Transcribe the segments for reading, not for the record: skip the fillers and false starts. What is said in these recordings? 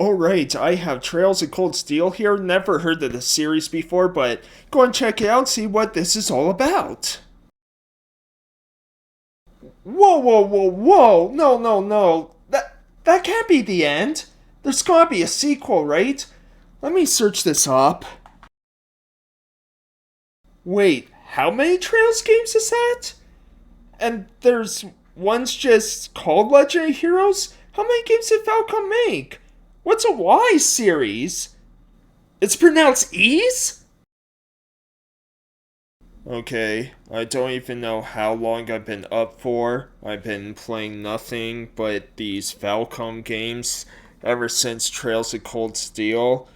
Alright, I have Trails of Cold Steel here. Never heard of the series before, but go and check it out and see what this is all about. Whoa. No. That can't be the end. There's gotta be a sequel, right? Let me search this up. Wait, how many Trails games is that? And there's one's just called Legend of Heroes? How many games did Falcom make? What's a Y series? It's pronounced E's? Okay, I don't even know how long I've been up for. I've been playing nothing but these Falcom games ever since Trails of Cold Steel.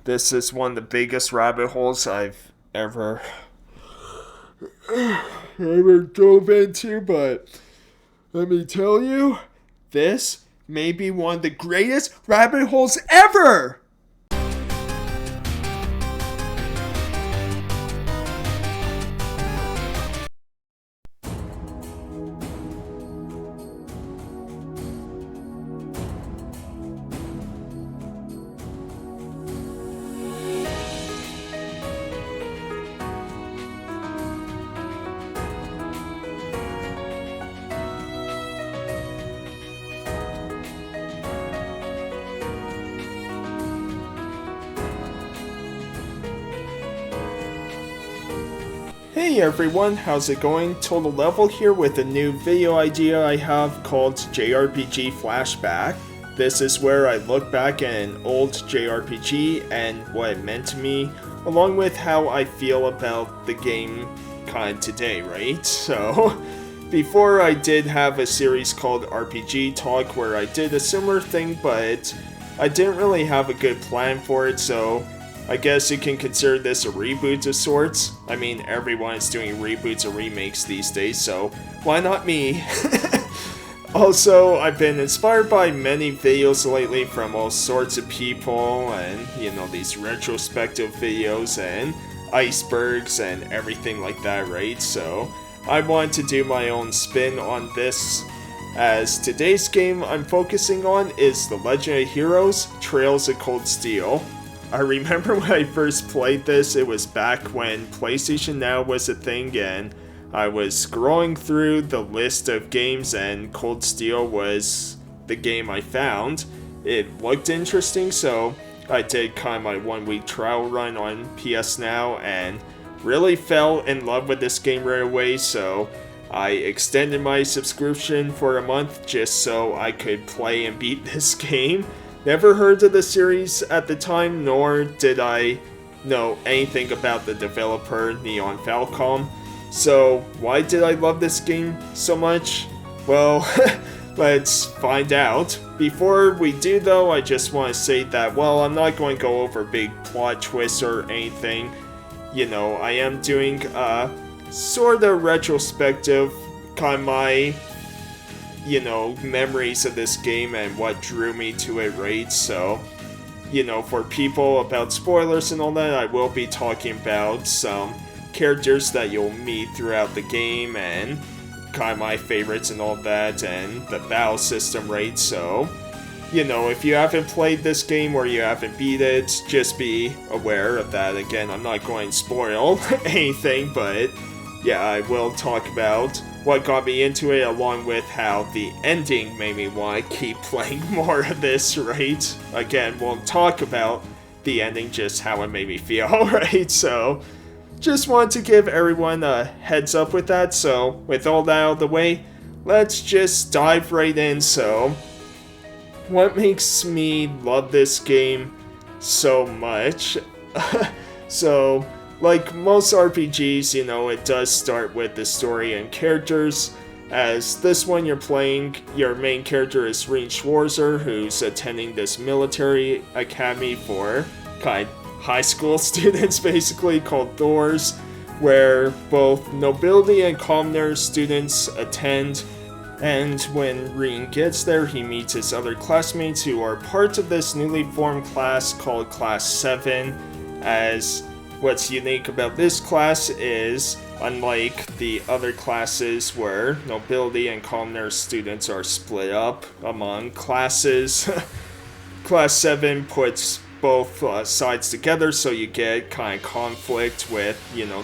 This is one of the biggest rabbit holes I've ever dove into, but let me tell you, this may be one of the greatest rabbit holes ever! Hey everyone, how's it going? Total Level here with a new video idea I have called JRPG Flashback. This is where I look back at an old JRPG and what it meant to me, along with how I feel about the game kind of today, right? So, before I did have a series called RPG Talk where I did a similar thing, but I didn't really have a good plan for it, so I guess you can consider this a reboot of sorts. I mean, everyone is doing reboots or remakes these days, so why not me? Also, I've been inspired by many videos lately from all sorts of people, and, these retrospective videos and icebergs and everything like that, right? So, I wanted to do my own spin on this, as today's game I'm focusing on is The Legend of Heroes, Trails of Cold Steel. I remember when I first played this, it was back when PlayStation Now was a thing, and I was scrolling through the list of games and Cold Steel was the game I found. It looked interesting, so I did kind of my 1 week trial run on PS Now and really fell in love with this game right away, so I extended my subscription for a month just so I could play and beat this game. Never heard of the series at the time, nor did I know anything about the developer, Nihon Falcom. So, why did I love this game so much? Well, let's find out. Before we do though, I just want to say that, well, I'm not going to go over big plot twists or anything. I am doing a sort of retrospective, kind of my memories of this game and what drew me to it, right? So, for people about spoilers and all that, I will be talking about some characters that you'll meet throughout the game and kind of my favorites and all that, and the battle system, right? So, if you haven't played this game or you haven't beat it, just be aware of that. Again, I'm not going to spoil anything, but yeah, I will talk about what got me into it, along with how the ending made me want to keep playing more of this, right? Again, we'll talk about the ending, just how it made me feel, right? So, just want to give everyone a heads up with that. So, with all that out of the way, let's just dive right in. So, what makes me love this game so much? So, like most RPGs, it does start with the story and characters. As this one you're playing, your main character is Rein Schwarzer, who's attending this military academy for kind of high school students, basically, called Thors, where both nobility and commoner students attend. And when Rein gets there, he meets his other classmates who are part of this newly formed class called Class 7, as what's unique about this class is, unlike the other classes where nobility and commoner students are split up among classes, Class 7 puts both sides together, so you get kind of conflict with,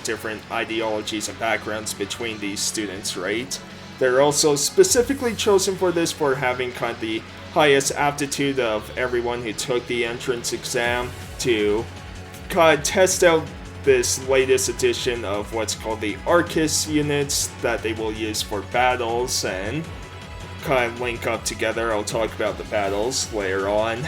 different ideologies and backgrounds between these students, right? They're also specifically chosen for this for having kind of the highest aptitude of everyone who took the entrance exam to kind of test out this latest edition of what's called the Arcus units that they will use for battles and kind of link up together. I'll talk about the battles later on.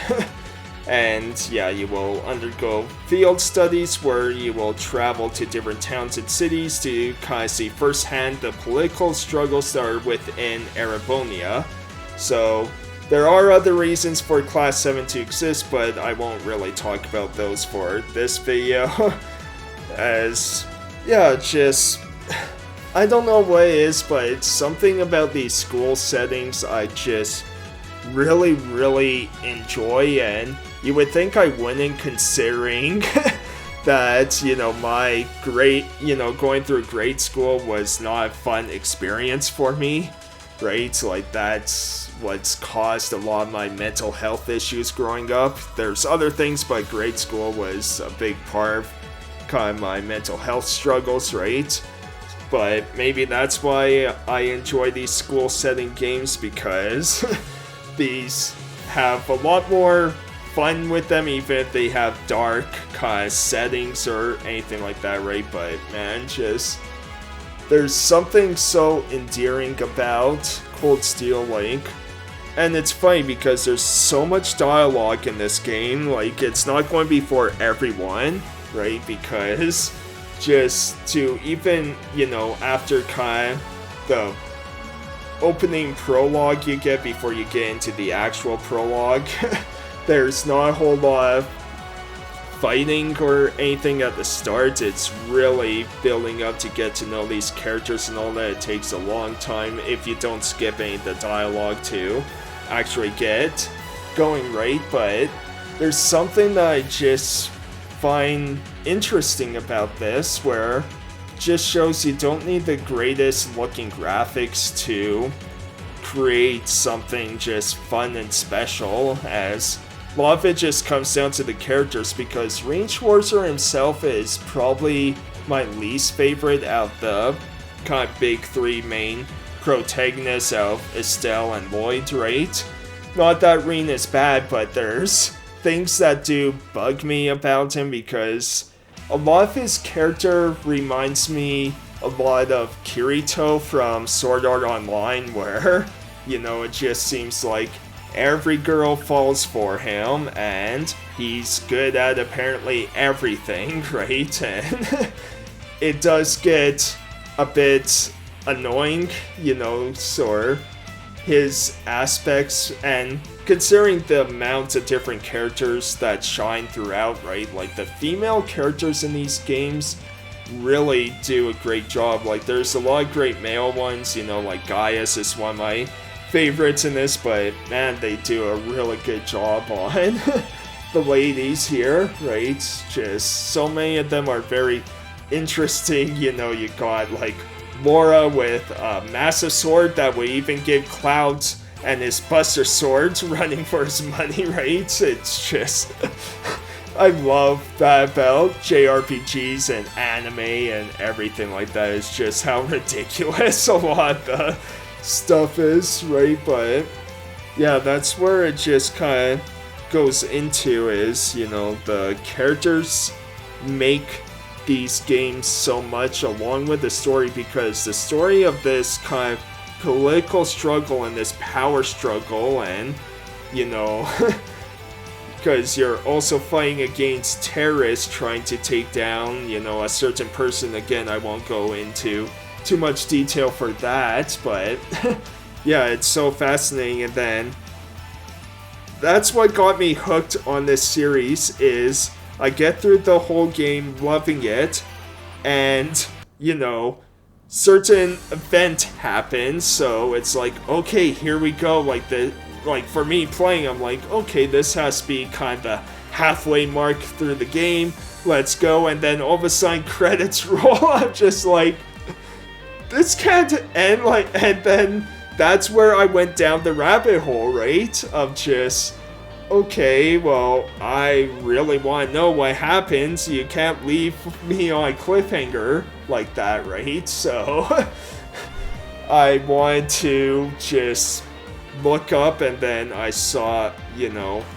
And yeah, you will undergo field studies where you will travel to different towns and cities to kind of see firsthand the political struggles that are within AVerMedia. So there are other reasons for Class 7 to exist, but I won't really talk about those for this video. As, yeah, just, I don't know what it is, but it's something about these school settings I just really enjoy, and you would think I wouldn't, considering that, my going through grade school was not a fun experience for me, right? Like, that's what's caused a lot of my mental health issues growing up. There's other things, but grade school was a big part of kind of my mental health struggles, right? But maybe that's why I enjoy these school setting games, because these have a lot more fun with them, even if they have dark kind of settings or anything like that, right? But man, just there's something so endearing about Cold Steel Link. And it's funny because there's so much dialogue in this game, like it's not going to be for everyone, right? Because just to even, after kind of the opening prologue you get before you get into the actual prologue, there's not a whole lot of fighting or anything at the start. It's really building up to get to know these characters and all that. It takes a long time if you don't skip any of the dialogue to actually get going, right? But there's something that I just find interesting about this, where it just shows you don't need the greatest looking graphics to create something just fun and special, as a lot of it just comes down to the characters, because Range Schwarzer himself is probably my least favorite out of the kind of big three main protagonists of Estelle and Lloyd, right? Not that Rin is bad, but there's things that do bug me about him, because a lot of his character reminds me a lot of Kirito from Sword Art Online, where, it just seems like every girl falls for him, and he's good at apparently everything, right? And it does get a bit annoying, so his aspects, and considering the amount of different characters that shine throughout, right? Like, the female characters in these games really do a great job. Like, there's a lot of great male ones, like Gaius is one of my favorites in this, but man, they do a really good job on the ladies here, right? Just so many of them are very interesting. You got like Laura with a massive sword that would even give Clouds and his Buster Swords running for his money, right? It's just I love that about JRPGs and anime and everything like that. It's just how ridiculous a lot of the stuff is, right? But yeah, that's where it just kind of goes into, is, the characters make these games so much, along with the story, because the story of this kind of political struggle and this power struggle, and because you're also fighting against terrorists trying to take down a certain person. Again, I won't go into too much detail for that, but yeah, it's so fascinating. And then that's what got me hooked on this series, is I get through the whole game loving it, and certain event happens, so it's like, okay, here we go. Like for me playing, I'm like, okay, this has to be kind of the halfway mark through the game, let's go. And then all of a sudden credits roll. I'm just like, this can't end. And then that's where I went down the rabbit hole, right, of just okay, well, I really want to know what happens. You can't leave me on a cliffhanger like that, right? So I wanted to just look up, and then I saw,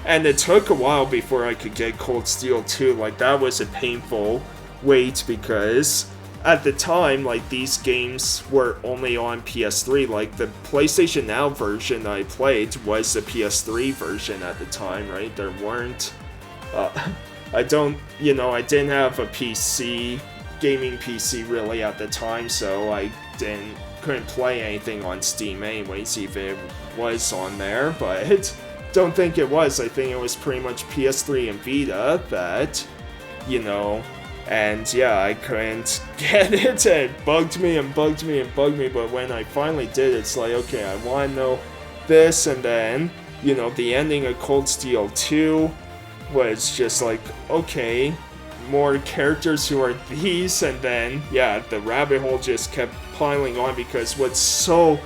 and it took a while before I could get Cold Steel 2. Like, that was a painful wait because at the time, like, these games were only on PS3. Like, the PlayStation Now version I played was the PS3 version at the time, right? There weren't, I didn't have a PC, gaming PC really at the time, so I couldn't play anything on Steam anyways, even if it was on there, but don't think it was. I think it was pretty much PS3 and Vita that, and yeah, I couldn't get it. It bugged me and bugged me and bugged me, but when I finally did, it's like, okay, I want to know this, and then, the ending of Cold Steel 2 was just like, okay, more characters who are these, and then, yeah, the rabbit hole just kept piling on, because what's so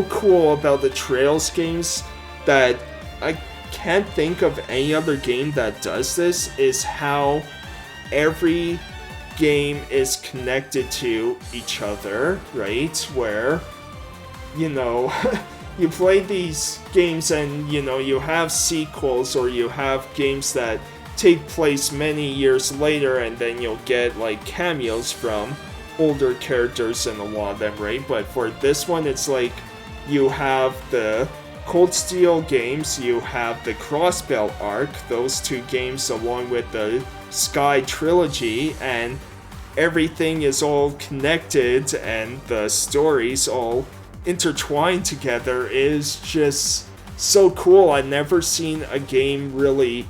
cool about the Trails games that I can't think of any other game that does this is how every game is connected to each other, right? Where, you play these games and, you have sequels, or you have games that take place many years later, and then you'll get, like, cameos from older characters in a lot of them, right? But for this one, it's like, you have the Cold Steel games, you have the Crossbelt arc, those two games along with the Sky trilogy, and everything is all connected, and the stories all intertwined together is just so cool. I've never seen a game really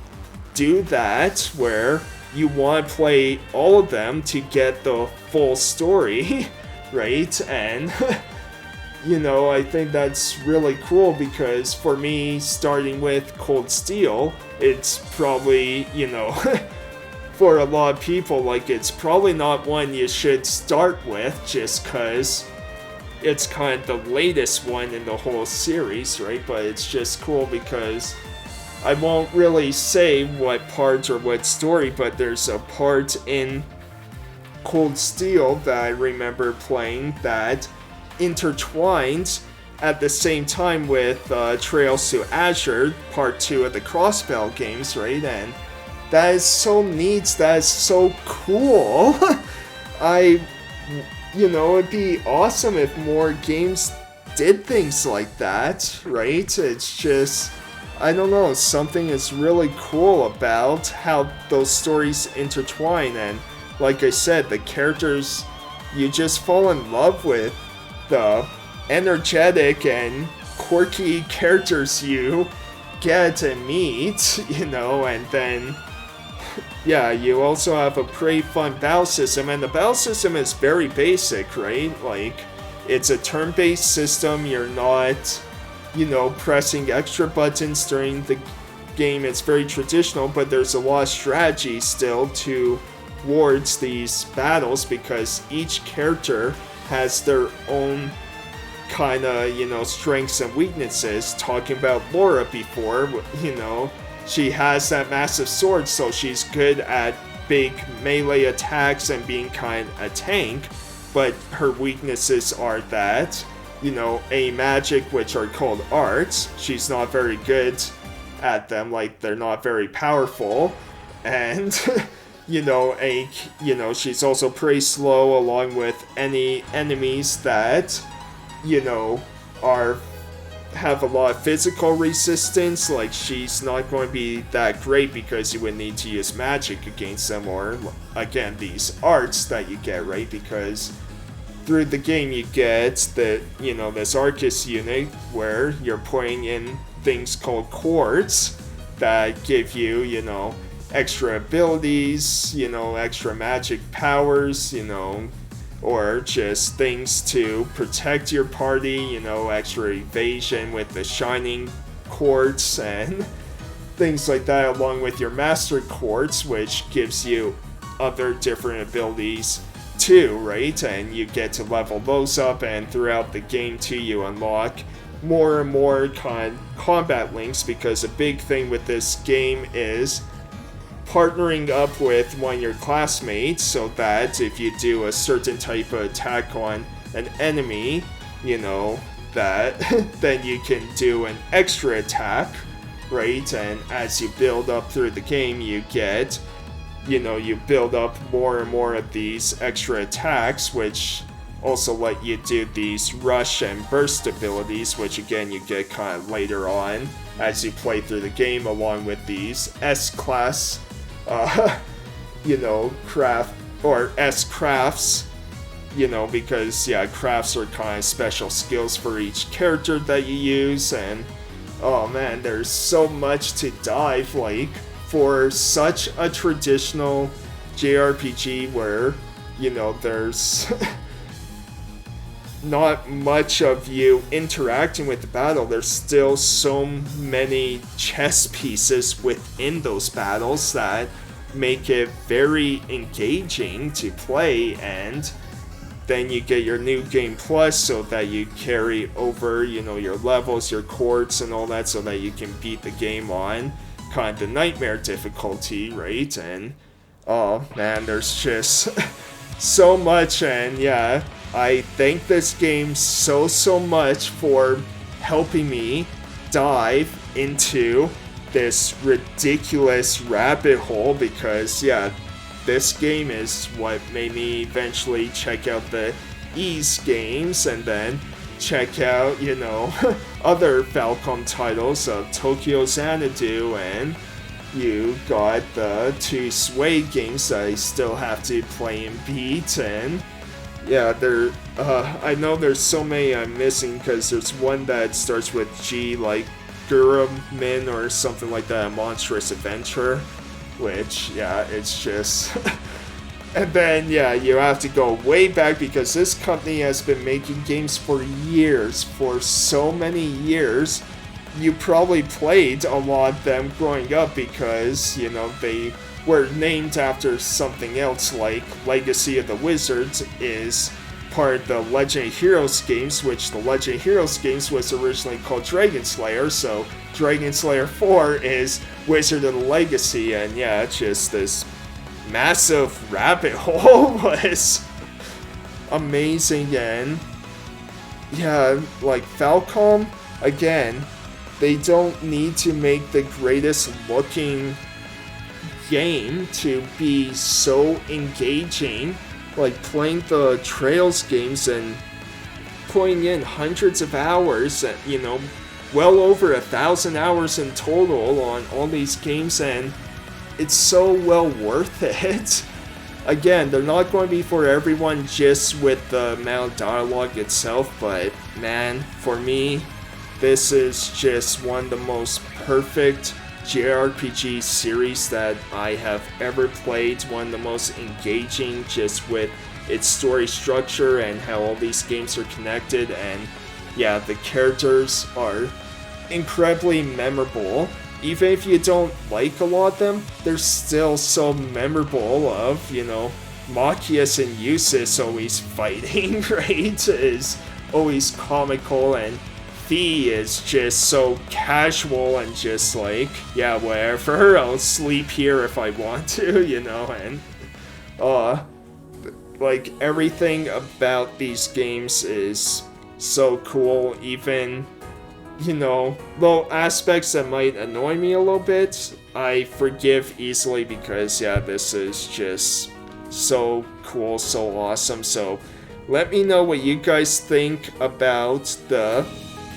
do that, where you want to play all of them to get the full story, right? And I think that's really cool, because for me, starting with Cold Steel, it's probably, for a lot of people, like, it's probably not one you should start with, just because it's kind of the latest one in the whole series, right? But it's just cool because I won't really say what part or what story, but there's a part in Cold Steel that I remember playing that intertwined at the same time with Trails to Azure, part 2 of the Crossbell games, right? And that is so neat, that is so cool. It'd be awesome if more games did things like that, right? It's just, I don't know, something is really cool about how those stories intertwine, and like I said, the characters, you just fall in love with the energetic and quirky characters you get to meet, and then, yeah, you also have a pretty fun battle system, and the battle system is very basic, right? Like, it's a turn-based system, you're not, pressing extra buttons during the game. It's very traditional, but there's a lot of strategy still towards these battles, because each character has their own kind of, strengths and weaknesses. Talking about Laura before, she has that massive sword, so she's good at big melee attacks and being kind of a tank, but her weaknesses are that, a magic, which are called arts, she's not very good at them, like, they're not very powerful, and she's also pretty slow, along with any enemies that, have a lot of physical resistance. Like, she's not going to be that great, because you would need to use magic against them, or, again, these arts that you get, right? Because through the game you get the, this Arcus unit where you're putting in things called quartz that give you, extra abilities, extra magic powers, or just things to protect your party, extra evasion with the shining quartz and things like that, along with your master quartz, which gives you other different abilities too, right? And you get to level those up, and throughout the game too, you unlock more and more kind of combat links, because a big thing with this game is partnering up with one of your classmates so that if you do a certain type of attack on an enemy, you know, that then you can do an extra attack, right? And as you build up through the game, you get, you know, you build up more and more of these extra attacks, which also let you do these rush and burst abilities, which again you get kind of later on as you play through the game, along with these S-class, you know, craft, or S-crafts, you know, because, yeah, crafts are kind of special skills for each character that you use, and, oh man, there's so much to dive, like, for such a traditional JRPG where, you know, there's not much of you interacting with the battle. There's still so many chess pieces within those battles that make it very engaging to play, and then you get your new game plus so that you carry over, you know, your levels, your courts, and all that, so that you can beat the game on kind of the nightmare difficulty, right? And oh man, there's just so much, and yeah, I thank this game so much for helping me dive into this ridiculous rabbit hole, because yeah, this game is what made me eventually check out the Ys games, and then check out, you know, other Falcom titles of Tokyo Xanadu, and you got the 2 Sway games that I still have to play and beat, and yeah, I know there's so many I'm missing, because there's one that starts with G, like Guramin or something like that, a Monstrous Adventure, which, yeah, it's just... And then, yeah, you have to go way back, because this company has been making games for years, for so many years. You probably played a lot of them growing up, because, you know, they were named after something else, like Legacy of the Wizards is part of the Legend of Heroes games, which the Legend of Heroes games was originally called Dragon Slayer, so Dragon Slayer 4 is Wizard of the Legacy, and yeah, it's just this massive rabbit hole was amazing. And yeah, like Falcom, again, they don't need to make the greatest looking game to be so engaging. Like playing the Trails games and putting in hundreds of hours, you know, well over 1,000 hours in total on all these games, and it's so well worth it. Again, they're not going to be for everyone just with the amount of dialogue itself, but man, for me, this is just one of the most perfect JRPG series that I have ever played. One of the most engaging, just with its story structure and how all these games are connected, and yeah, the characters are incredibly memorable. Even if you don't like a lot of them, they're still so memorable. Of, you know, Machias and Eustace always fighting, right, is always comical, and Fee is just so casual and just like, yeah, whatever, I'll sleep here if I want to, you know, and like everything about these games is so cool. Even, you know, little aspects that might annoy me a little bit, I forgive easily, because yeah, this is just so cool, so awesome. So let me know what you guys think about the,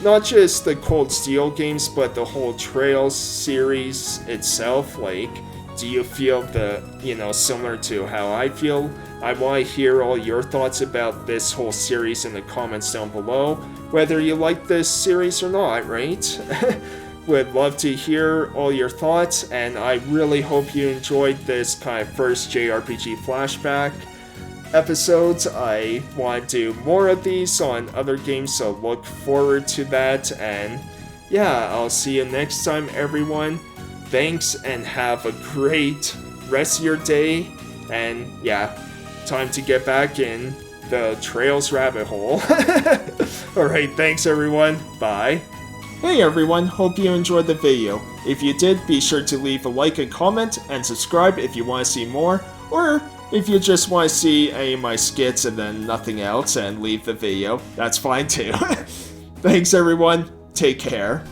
not just the Cold Steel games, but the whole Trails series itself. Like, do you feel the, you know, similar to how I feel? I want to hear all your thoughts about this whole series in the comments down below, whether you like this series or not, right? Would love to hear all your thoughts, and I really hope you enjoyed this kind of first JRPG flashback episodes. I want to do more of these on other games, so look forward to that. And yeah, I'll see you next time, everyone. Thanks, and have a great rest of your day. And yeah, time to get back in the Trails rabbit hole. Alright, thanks everyone. Bye. Hey everyone, hope you enjoyed the video. If you did, be sure to leave a like and comment, and subscribe if you want to see more, or if you just want to see any of my skits and then nothing else and leave the video, that's fine too. Thanks everyone, take care.